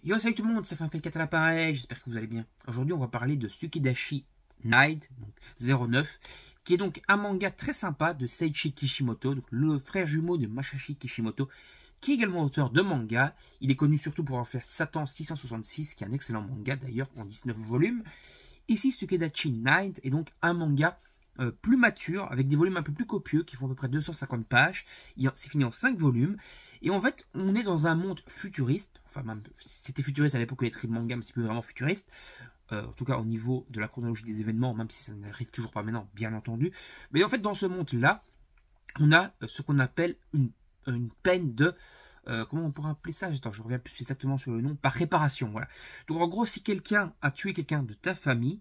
Yo, salut tout le monde, ça fait un fait 4 à l'appareil, j'espère que vous allez bien. Aujourd'hui, on va parler de Tsukidashi Night, donc 09, qui est donc un manga très sympa de Seiichi Kishimoto, donc le frère jumeau de Masashi Kishimoto, qui est également auteur de manga. Il est connu surtout pour avoir fait Satan 666, qui est un excellent manga d'ailleurs, en 19 volumes. Ici, Tsukidashi Night est donc un manga plus mature, avec des volumes un peu plus copieux, qui font à peu près 250 pages. C'est fini en 5 volumes. Et en fait, on est dans un monde futuriste. Enfin, même, c'était futuriste à l'époque où il y a écrit le manga, mais c'est plus vraiment futuriste. En tout cas, au niveau de la chronologie des événements, même si ça n'arrive toujours pas maintenant, bien entendu. Mais en fait, dans ce monde-là, on a ce qu'on appelle une peine de... comment on pourrait appeler ça? Attends, je reviens plus exactement sur le nom. Par réparation, voilà. Donc, en gros, si quelqu'un a tué quelqu'un de ta famille,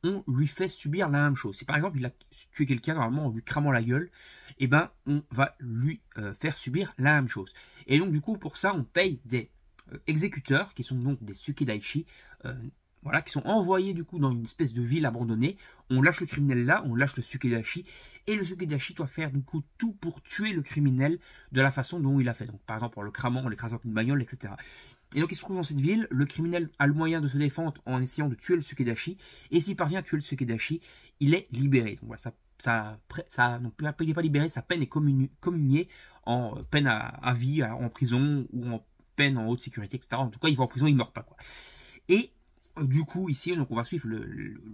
on lui fait subir la même chose. Si par exemple il a tué quelqu'un, normalement en lui cramant la gueule, eh ben on va lui faire subir la même chose. Et donc du coup pour ça on paye des exécuteurs qui sont donc des Tsukidaichi, voilà, qui sont envoyés du coup dans une espèce de ville abandonnée. On lâche le criminel là, on lâche le Tsukidashi, et le Tsukidashi doit faire du coup tout pour tuer le criminel de la façon dont il a fait. Donc par exemple en le cramant, en l'écrasant avec une bagnole, etc. Et donc il se trouve dans cette ville, le criminel a le moyen de se défendre en essayant de tuer le Tsukidashi, et s'il parvient à tuer le Tsukidashi, il est libéré. Donc voilà, donc, il n'est pas libéré, sa peine est communiée en peine à vie, en prison, ou en peine en haute sécurité, etc. En tout cas, il va en prison, il ne meurt pas, quoi. Et du coup, ici, donc, on va suivre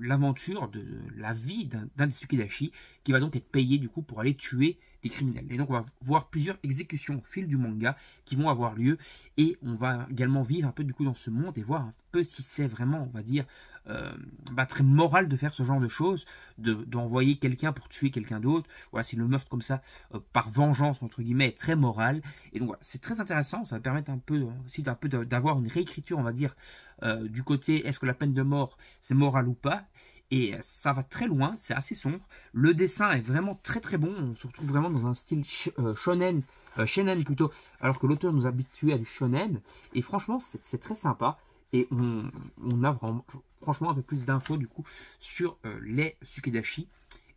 l'aventure de la vie d'un des Tsukidashi qui va donc être payé du coup pour aller tuer des criminels. Et donc, on va voir plusieurs exécutions au fil du manga qui vont avoir lieu. Et on va également vivre un peu du coup dans ce monde et voir un peu si c'est vraiment, on va dire, très moral de faire ce genre de choses, d'envoyer quelqu'un pour tuer quelqu'un d'autre. Voilà, si le meurtre comme ça, par vengeance, entre guillemets, est très moral. Et donc, voilà, c'est très intéressant. Ça va permettre un peu aussi d'avoir une réécriture, on va dire, du côté est-ce que la peine de mort c'est moral ou pas, et ça va très loin, c'est assez sombre, le dessin est vraiment très très bon, on se retrouve vraiment dans un style shonen plutôt, alors que l'auteur nous habitué à du shonen, et franchement c'est très sympa, et on a vraiment, franchement un peu plus d'infos du coup sur les Tsukidashi.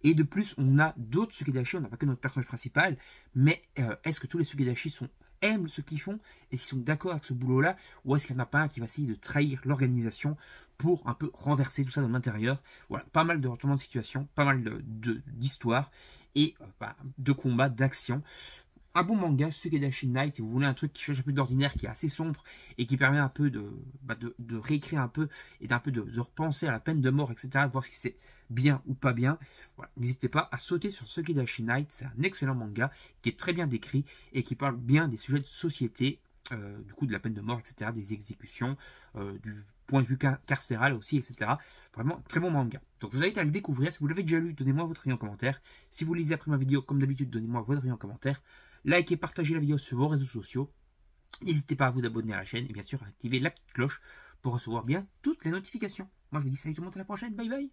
Et de plus, on a d'autres Tsukidashi, on n'a pas que notre personnage principal, mais est-ce que tous les Tsukidashi aiment ce qu'ils font et s'ils sont d'accord avec ce boulot-là, ou est-ce qu'il n'y en a pas un qui va essayer de trahir l'organisation pour un peu renverser tout ça dans l'intérieur? Voilà, pas mal de retournements de situation, pas mal d'histoires et de combats, d'action. Un bon manga, Tsukidashi Night, si vous voulez un truc qui change un peu d'ordinaire, qui est assez sombre et qui permet un peu de réécrire un peu et d'un peu de repenser à la peine de mort, etc., voir si c'est bien ou pas bien. Voilà. N'hésitez pas à sauter sur Tsukidashi Night, c'est un excellent manga qui est très bien décrit et qui parle bien des sujets de société, du coup de la peine de mort, etc., des exécutions, du point de vue carcéral aussi, etc. Vraiment, très bon manga. Donc je vous invite à le découvrir. Si vous l'avez déjà lu, donnez-moi votre avis en commentaire. Si vous lisez après ma vidéo, comme d'habitude, donnez-moi votre avis en commentaire. Likez, partagez la vidéo sur vos réseaux sociaux. N'hésitez pas à vous abonner à la chaîne et bien sûr à activer la petite cloche pour recevoir bien toutes les notifications. Moi je vous dis salut tout le monde, à la prochaine, bye bye.